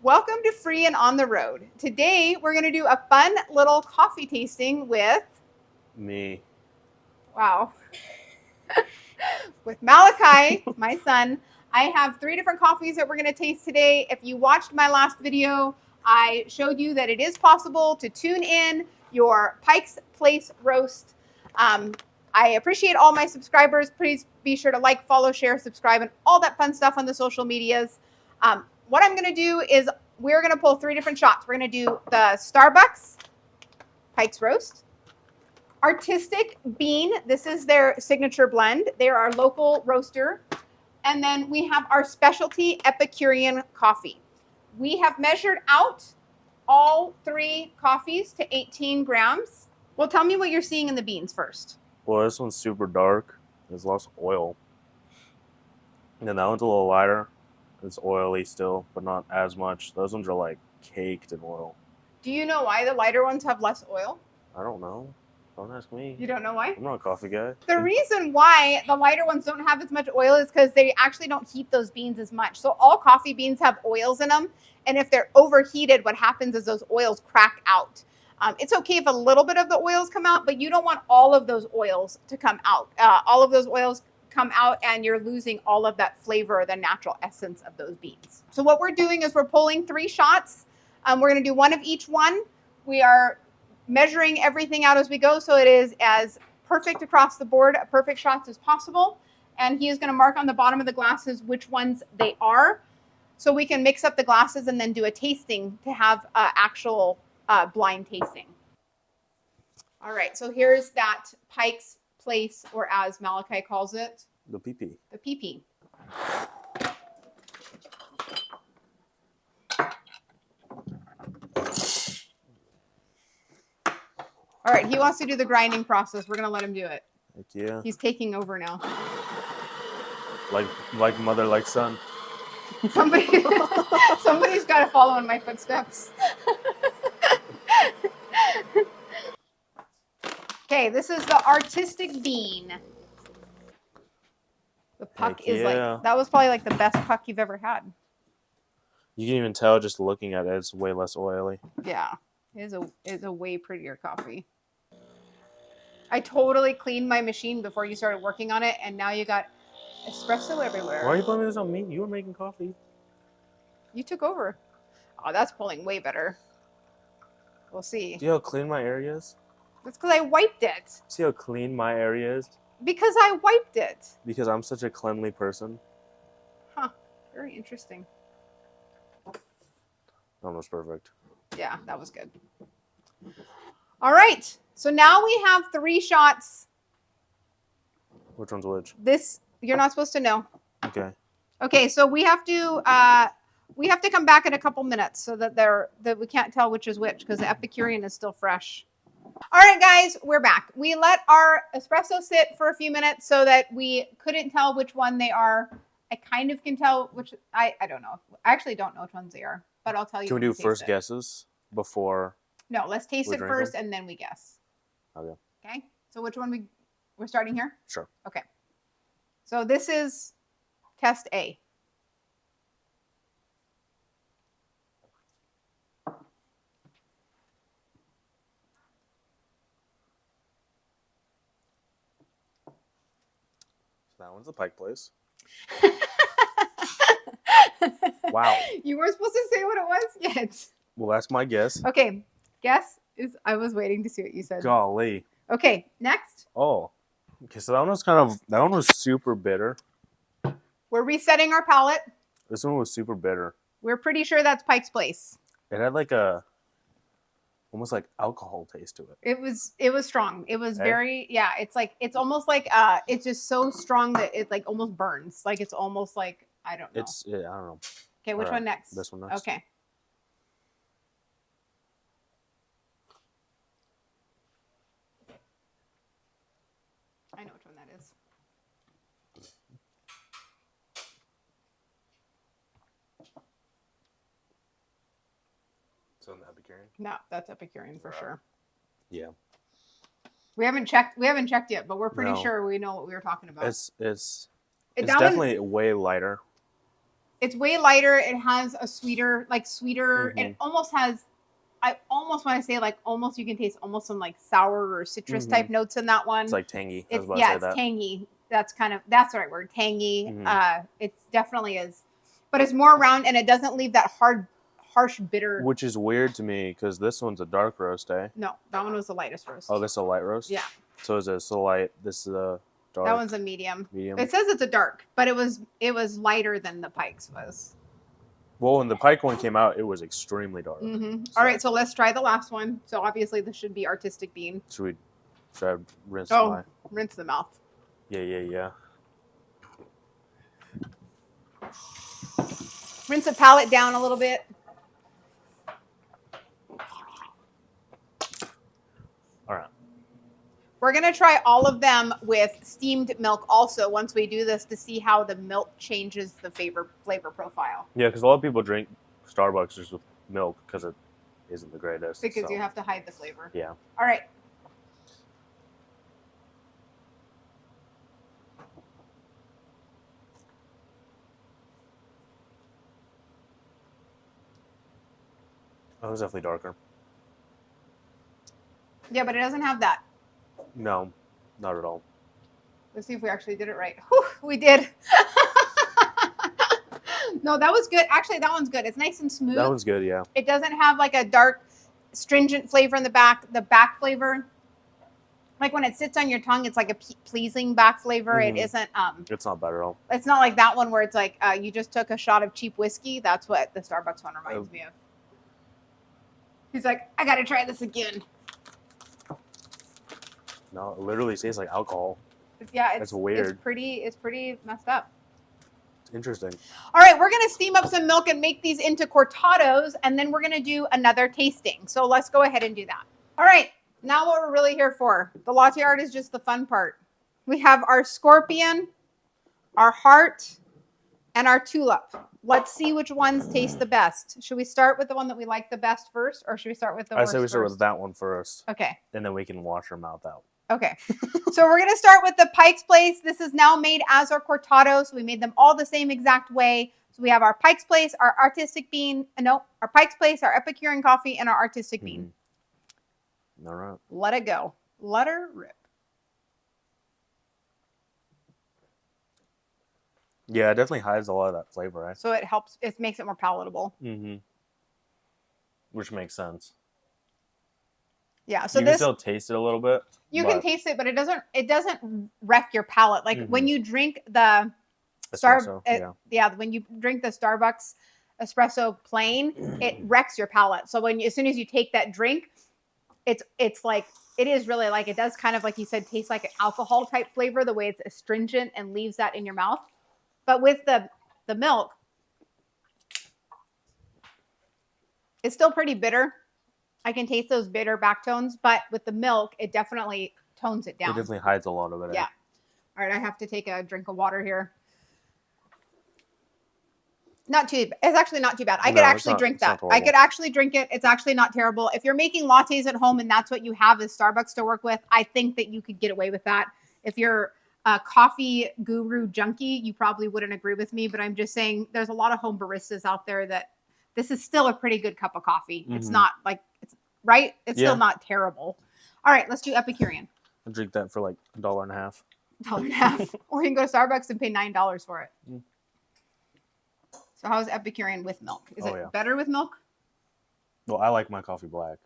Welcome to Free and On the Road. Today we're going to do a fun little coffee tasting with me. Wow. With Malachi, my son. I have 3 different coffees that we're going to taste today. If you watched my last video, I showed you that it is possible to tune in your Pike's Place roast. I appreciate all my subscribers. Please be sure to like, follow, share, subscribe, and all that fun stuff on the social medias. What I'm going to do is we're going to pull 3 different shots. We're going to do the Starbucks Pike's Roast, Artistic Bean. This is their signature blend. They're our local roaster. And then we have our specialty Epicurean coffee. We have measured out all 3 coffees to 18 grams. Well, tell me what you're seeing in the beans first. Well, this one's super dark. There's lots of oil. And then that one's a little lighter. It's oily still, but not as much. Those ones are like caked in oil. Do you know why the lighter ones have less oil? I don't know. Don't ask me. You don't know why? I'm not a coffee guy. The reason why the lighter ones don't have as much oil is because they actually don't heat those beans as much. So all coffee beans have oils in them. And if they're overheated, what happens is those oils crack out. It's okay if a little bit of the oils come out, but you don't want all of those oils to come out. All of those oils come out and you're losing all of that flavor, the natural essence of those beans. So what we're doing is we're pulling 3 shots. We're going to do 1 of each one. We are measuring everything out as we go, so it is as perfect across the board, perfect shots as possible. And he is going to mark on the bottom of the glasses which ones they are, so we can mix up the glasses and then do a tasting to have actual blind tasting. All right, so here's that Pike's Place, or as Malachi calls it, the PP. The PP. All right, he wants to do the grinding process. We're going to let him do it. Heck yeah. He's taking over now. Like mother, like son. Somebody's got to follow in my footsteps. Okay, this is the Artistic Bean. The puck Heck is yeah. like, that was probably like the best puck you've ever had. You can even tell just looking at it, it's way less oily. Yeah, it is a way prettier coffee. I totally cleaned my machine before you started working on it, and now you got espresso everywhere. Why are you blaming this on me? You were making coffee. You took over. Oh, that's pulling way better. We'll see. See how clean my area is? That's because I wiped it. See how clean my area is? Because I wiped it. Because I'm such a cleanly person. Huh. Very interesting. Almost perfect. Yeah, that was good. All right. So now we have 3 shots. Which one's which? This, you're not supposed to know. Okay. Okay, so we have to come back in a couple minutes so that we can't tell which is which because the Epicurean is still fresh. All right, guys, we're back. We let our espresso sit for a few minutes so that we couldn't tell which one they are. I kind of can tell which, I don't know. I actually don't know which ones they are, but I'll tell you. Can we do first guesses before? No, let's taste it first and then we guess. Okay. Okay, so which one we're starting here? Sure. Okay. So this is test A. That one's the Pike Place. Wow. You weren't supposed to say what it was yet. Well, that's my guess. Okay. Guess is, I was waiting to see what you said. Golly. Okay. Next. Oh. Okay, so that one was super bitter. We're resetting our palate. This one was super bitter. We're pretty sure that's Pike's Place. It had almost like alcohol taste to it. It was strong. It was very, yeah, it's almost like, it's just so strong that it like almost burns. Like it's almost like, I don't know. I don't know. Okay, which one next? This one next. Okay. I know which one that is. So the Epicurean? No, that's Epicurean for sure. Yeah. We haven't checked yet, but we're pretty sure we know what we were talking about. It's definitely way lighter. It's way lighter. It has a sweeter, Mm-hmm. it almost has, I almost want to say like almost, you can taste almost some like sour or citrus type notes in that one. It's like tangy. I was It's, about to yeah, say it's that. tangy. That's the right word, tangy. Mhm. It definitely is, but it's more round and it doesn't leave that harsh, bitter. Which is weird to me because this one's a dark roast, eh? No, that one was the lightest roast. Oh, this is a light roast? Yeah. So is this a light? This is a dark? That one's a medium. Medium? It says it's a dark, but it was lighter than the Pikes was. Well, when the Pike one came out, it was extremely dark. Mm-hmm. All right, so let's try the last one. So obviously this should be artistic bean. Should I rinse Rinse the mouth. Yeah. Rinse the palate down a little bit. All right. We're going to try all of them with steamed milk also once we do this to see how the milk changes the flavor profile. Yeah, because a lot of people drink Starbucks just with milk because it isn't the greatest. Because you have to hide the flavor. Yeah. All right. Oh, it's definitely darker. Yeah, but it doesn't have that. No, not at all. Let's see if we actually did it right. Whew, we did. No, that was good. Actually, that one's good. It's nice and smooth. That one's good, yeah. It doesn't have like a dark, stringent flavor in the back. The back flavor, like when it sits on your tongue, it's like a pleasing back flavor. Mm-hmm. It isn't. It's not bad at all. It's not like that one where it's like you just took a shot of cheap whiskey. That's what the Starbucks one reminds me of. He's like, I got to try this again. No, it literally tastes like alcohol. Yeah, it's weird. It's pretty messed up. Interesting. All right, we're going to steam up some milk and make these into cortados, and then we're going to do another tasting. So let's go ahead and do that. All right, now what we're really here for. The latte art is just the fun part. We have our scorpion, our heart, and our tulip. Let's see which ones taste the best. Should we start with the one that we like the best first, or should we start with the worst I say we start first? with that one first. Okay. And then we can wash our mouth out. Okay, so we're going to start with the Pike's Place. This is now made as our cortado, so we made them all the same exact way. So we have our Pike's Place, our artistic bean, our Pike's Place, our Epicurean coffee, and our artistic bean. All right. Let it go. Let her rip. Yeah, it definitely hides a lot of that flavor, right? So it makes it more palatable. Mm-hmm. Which makes sense. Yeah, so you can still taste it a little bit. You can taste it, but it doesn't wreck your palate. Like when you drink the when you drink the Starbucks espresso plain, it wrecks your palate. So as soon as you take that drink, it's like it is really like it does kind of like you said taste like an alcohol type flavor the way it's astringent and leaves that in your mouth. But with the milk, it's still pretty bitter. I can taste those bitter back tones, but with the milk, it definitely tones it down. It definitely hides a lot of it. Yeah. All right, I have to take a drink of water here. It's actually not too bad. I could actually drink that. I could actually drink it. It's actually not terrible. If you're making lattes at home and that's what you have is Starbucks to work with, I think that you could get away with that. If you're a coffee guru junkie, you probably wouldn't agree with me, but I'm just saying there's a lot of home baristas out there that this is still a pretty good cup of coffee. Mm-hmm. It's not like, it's still not terrible. All right, let's do Epicurean. I'll drink that for like $1.50. $1.50. Or you can go to Starbucks and pay $9 for it. Mm. So how's Epicurean with milk? Is it better with milk? Well, I like my coffee black.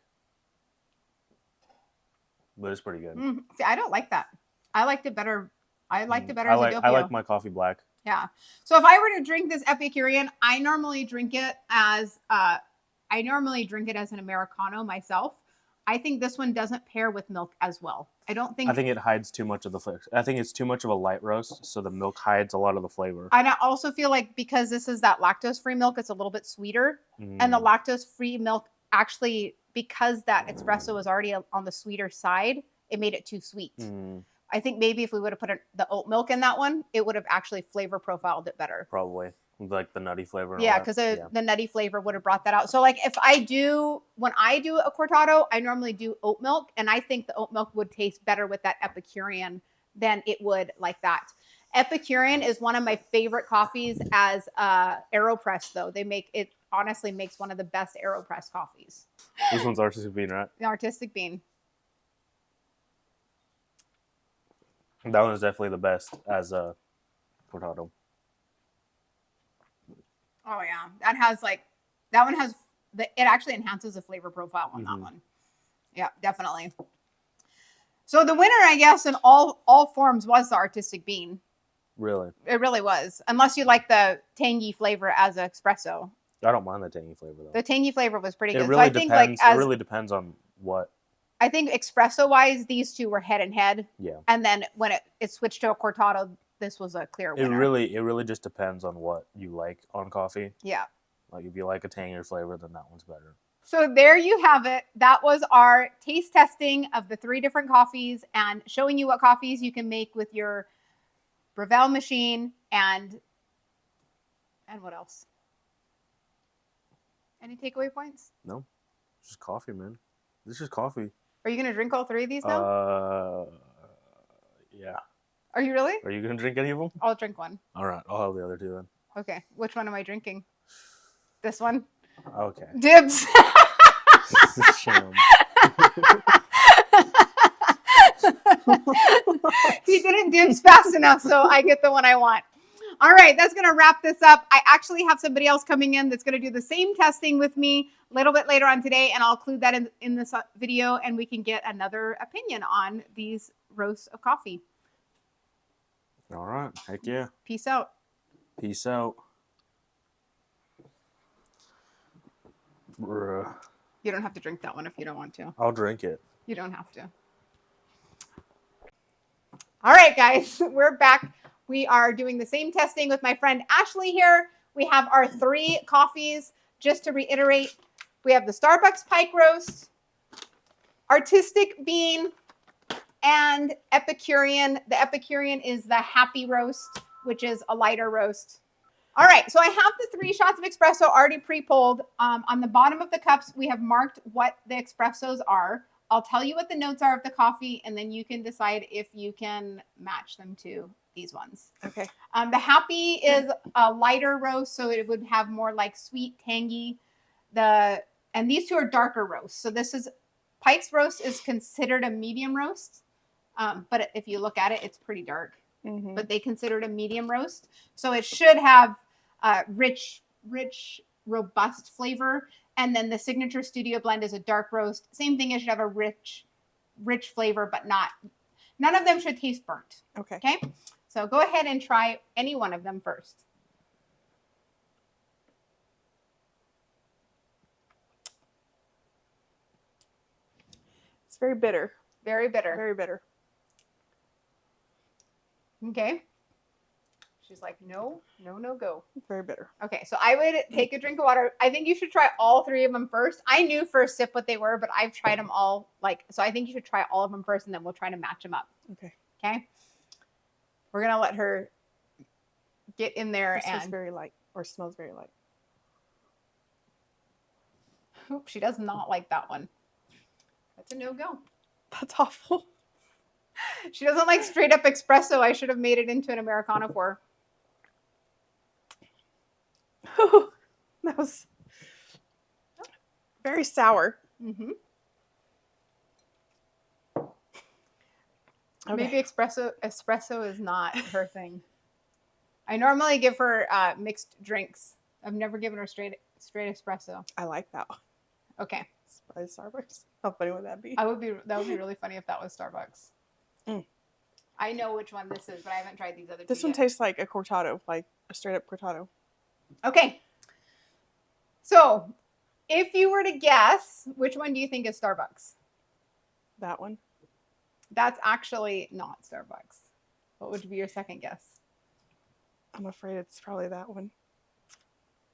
But it's pretty good. See, I don't like that. I liked it better. I liked it better as a doppio. I like my coffee black. Yeah. So if I were to drink this Epicurean, I normally drink it as an Americano myself. I think this one doesn't pair with milk as well. I think it hides too much of the flavor. I think it's too much of a light roast, so the milk hides a lot of the flavor. And I also feel like because this is that lactose-free milk, it's a little bit sweeter. And the lactose-free milk actually, because that espresso was already on the sweeter side, it made it too sweet. I think maybe if we would have put the oat milk in that one, it would have actually flavor profiled it better. Probably. Like the nutty flavor. Yeah, because the nutty flavor would have brought that out. So like when I do a cortado, I normally do oat milk. And I think the oat milk would taste better with that Epicurean than it would like that. Epicurean is one of my favorite coffees as AeroPress, though. It honestly makes one of the best AeroPress coffees. This one's artistic bean, right? The artistic bean. That one is definitely the best as a cortado. Oh yeah, that one has it actually enhances the flavor profile on that one. Yeah, definitely. So the winner, I guess, in all forms was the artistic bean. Really? It really was. Unless you like the tangy flavor as an espresso. I don't mind the tangy flavor though. The tangy flavor was pretty good. It really so I depends. think like it really depends on what. I think espresso wise, these two were head and head. Yeah. And then when it switched to a cortado, this was a clear winner. It really just depends on what you like on coffee. Yeah. Like if you like a tangier flavor, then that one's better. So there you have it. That was our taste testing of the 3 different coffees and showing you what coffees you can make with your Breville machine and what else? Any takeaway points? No. It's just coffee, man. This is coffee. Are you going to drink all 3 of these now? Yeah. Are you really? Are you going to drink any of them? I'll drink one. All right. I'll have the other 2 then. Okay. Which one am I drinking? This one? Okay. Dibs. Sham. He didn't dibs fast enough, so I get the one I want. All right, that's going to wrap this up. I actually have somebody else coming in that's going to do the same testing with me a little bit later on today, and I'll include that in this video, and we can get another opinion on these roasts of coffee. All right. Heck yeah. Peace out. Peace out. Bruh. You don't have to drink that one if you don't want to. I'll drink it. You don't have to. All right, guys, we're back. We are doing the same testing with my friend Ashley here. We have our 3 coffees. Just to reiterate, we have the Starbucks Pike Roast, Artistic Bean, and Epicurean. The Epicurean is the Happy Roast, which is a lighter roast. All right, so I have the 3 shots of espresso already pre-pulled. On the bottom of the cups, we have marked what the espressos are. I'll tell you what the notes are of the coffee, and then you can decide if you can match them to these ones. Okay. The Happy is a lighter roast, so it would have more like sweet, tangy. And these 2 are darker roasts. So this is Pike's roast is considered a medium roast, but if you look at it, it's pretty dark. Mm-hmm. But they consider it a medium roast, so it should have rich, robust flavor. And then the Signature Studio Blend is a dark roast. Same thing, it should have a rich flavor, but none of them should taste burnt. Okay. Okay? So go ahead and try any one of them first. It's very bitter. Very bitter. Very bitter. Okay. She's like, no, go. Very bitter. Okay, so I would take a drink of water. I think you should try all 3 of them first. I knew first sip what they were, but I've tried them all. So I think you should try all of them first, and then we'll try to match them up. Okay. Okay? We're going to let her get in there. It tastes very light, or smells very light. Oop, she does not like that one. That's a no-go. That's awful. She doesn't like straight up espresso. I should have made it into an Americano for her. That was very sour. Mm-hmm. Okay. Maybe espresso is not her thing. I normally give her mixed drinks. I've never given her straight espresso. I like that one. Okay. By Starbucks. How funny would that be? That would be really funny if that was Starbucks. Mm. I know which one this is, but I haven't tried these other 2 This one yet. tastes like a cortado, like a straight up cortado. Okay. So, if you were to guess, which one do you think is Starbucks? That one. That's actually not Starbucks. What would be your second guess? I'm afraid it's probably that one.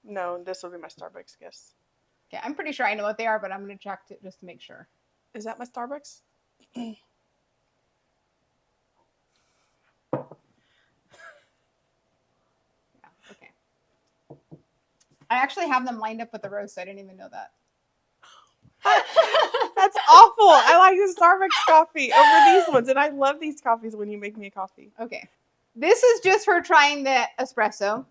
No, this will be my Starbucks guess. Okay, I'm pretty sure I know what they are, but I'm going to check it just to make sure. Is that my Starbucks? Yeah, okay. I actually have them lined up with the roast. I didn't even know that. That's awful. I like the Starbucks coffee over these ones, and I love these coffees when you make me a coffee. Okay. This is just her trying the espresso.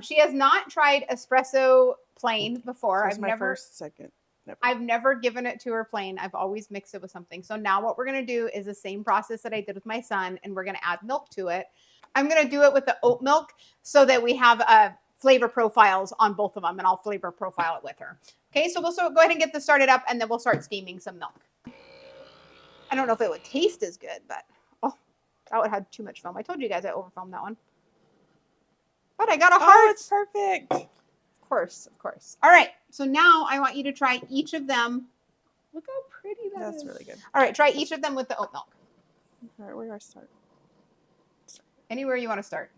She has not tried espresso plain before. This is my first, second. Never. I've never given it to her plain. I've always mixed it with something. So now what we're going to do is the same process that I did with my son, and we're going to add milk to it. I'm going to do it with the oat milk so that we have flavor profiles on both of them, and I'll flavor profile it with her. Okay, so we'll go ahead and get this started up, and then we'll start steaming some milk. I don't know if it would taste as good, but oh, that would have too much foam. I told you guys I overfoamed that one. But I got a heart. Oh, it's perfect. Of course, of course. All right, so now I want you to try each of them. Look how pretty that is. That's really good. All right, try each of them with the oat milk. All right, where do I start? Anywhere you want to start.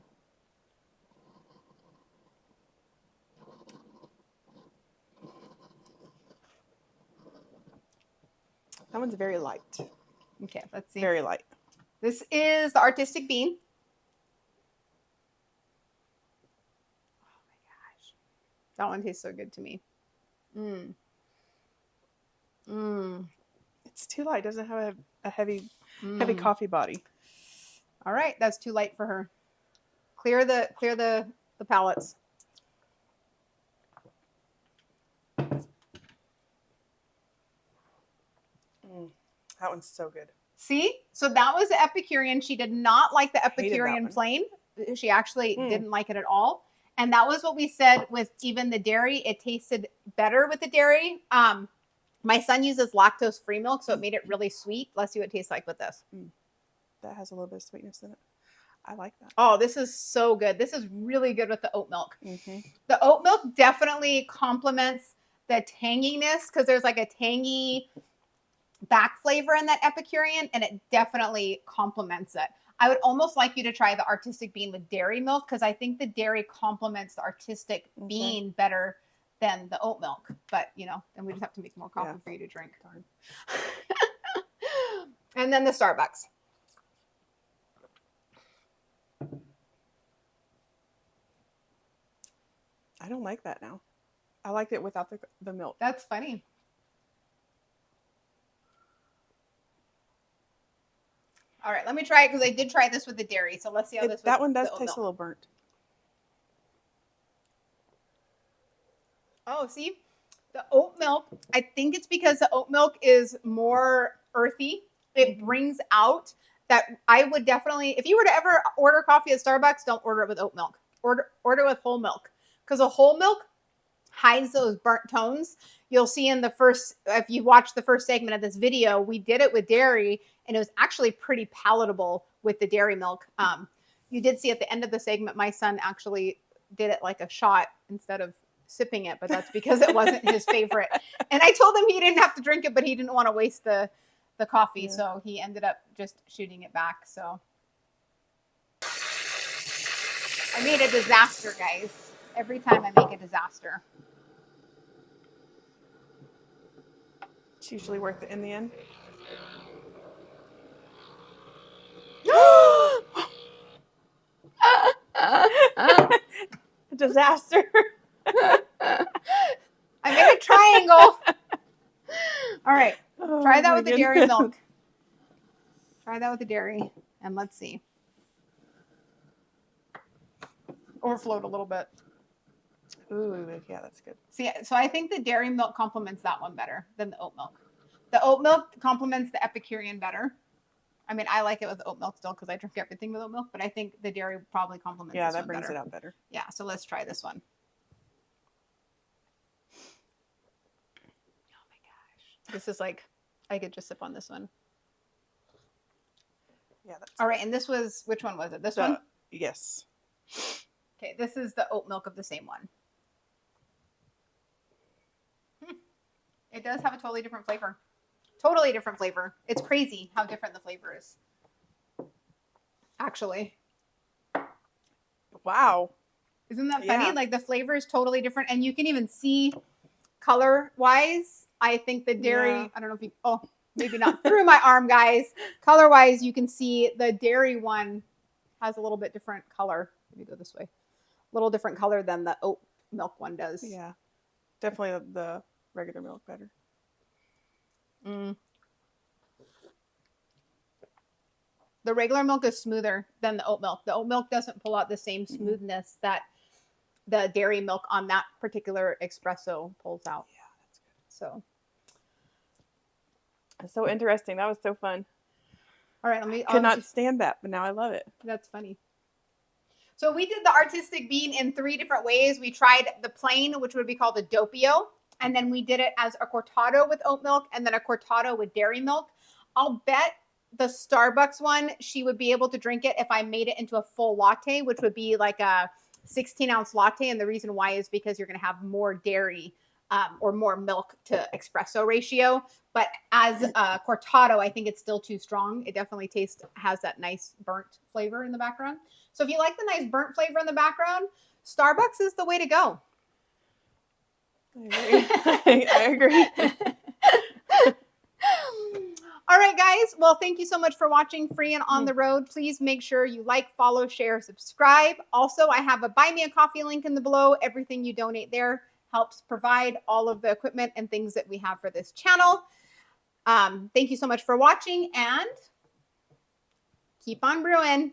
That one's very light. Okay, let's see. Very light. This is the artistic bean. Oh my gosh. That one tastes so good to me. Mmm. Mmm. It's too light. It doesn't have a heavy coffee body. All right, that's too light for her. Clear the palates. That one's so good. See? So that was the Epicurean. She did not like the Epicurean one. plain. She actually didn't like it at all. And that was what we said with even the dairy. It tasted better with the dairy. My son uses lactose-free milk, so it made it really sweet. Let's see what it tastes like with this. That has a little bit of sweetness in it. I like that. Oh, this is so good. This is really good with the oat milk. Mm-hmm. The oat milk definitely complements the tanginess because there's like a tangy back flavor in that Epicurean, and it definitely complements it. I would almost like you to try the artistic bean with dairy milk because I think the dairy complements the artistic bean better than the oat milk. But, you know, then we just have to make more coffee for you to drink. Darn. And then the Starbucks. I don't like that now. I liked it without the milk. That's funny. All right, let me try it because I did try this with the dairy. So let's see how this. That one does taste a little burnt. Oh, see, the oat milk. I think it's because the oat milk is more earthy. It brings out that. I would definitely, if you were to ever order coffee at Starbucks, don't order it with oat milk. Order with whole milk because a whole milk hides those burnt tones. You'll see in the first, if you watch the first segment of this video, we did it with dairy, and it was actually pretty palatable with the dairy milk. You did see at the end of the segment, my son actually did it like a shot instead of sipping it, but that's because it wasn't his favorite. And I told him he didn't have to drink it, but he didn't want to waste the coffee, so he ended up just shooting it back. So I made a disaster, guys. Every time I make a disaster. It's usually worth it in the end. Disaster. I made a triangle. All right. Try that with the dairy milk. Try that with the dairy, and let's see. Overflowed a little bit. Ooh, yeah, that's good. See, so I think the dairy milk complements that one better than the oat milk. The oat milk complements the Epicurean better. I mean, I like it with oat milk still because I drink everything with oat milk, but I think the dairy probably complements this one better. Yeah, that brings it out better. Yeah, so let's try this one. Oh my gosh. This is like, I could just sip on this one. Yeah. That's all right, and this was, which one was it? This one? Yes. Okay, this is the oat milk of the same one. It does have a totally different flavor. Totally different flavor. It's crazy how different the flavor is. Actually. Wow. Isn't that funny? Yeah. Like the flavor is totally different. And you can even see color-wise, I think the dairy, I don't know if you, oh, maybe not through my arm, guys. Color-wise, you can see the dairy one has a little bit different color. Let me go this way. A little different color than the oat milk one does. Yeah. Definitely the regular milk better. The regular milk is smoother than the oat milk. The oat milk doesn't pull out the same Mm-mm. smoothness that the dairy milk on that particular espresso pulls out. Yeah, that's good. So, That's so interesting. That was so fun. all right, let me. Could not stand that, but now I love it. That's funny. So we did the artistic bean in 3 different ways. We tried the plain, which would be called a doppio, and then we did it as a cortado with oat milk, and then a cortado with dairy milk. I'll bet the Starbucks one, she would be able to drink it if I made it into a full latte, which would be like a 16-ounce latte. And the reason why is because you're going to have more dairy or more milk to espresso ratio. But as a cortado, I think it's still too strong. It definitely has that nice burnt flavor in the background. So if you like the nice burnt flavor in the background, Starbucks is the way to go. I agree. All right, guys. Well, thank you so much for watching Free and On the Road. Please make sure you like, follow, share, subscribe. Also, I have a Buy Me a Coffee link in the below. Everything you donate there helps provide all of the equipment and things that we have for this channel. Thank you so much for watching, and keep on brewing.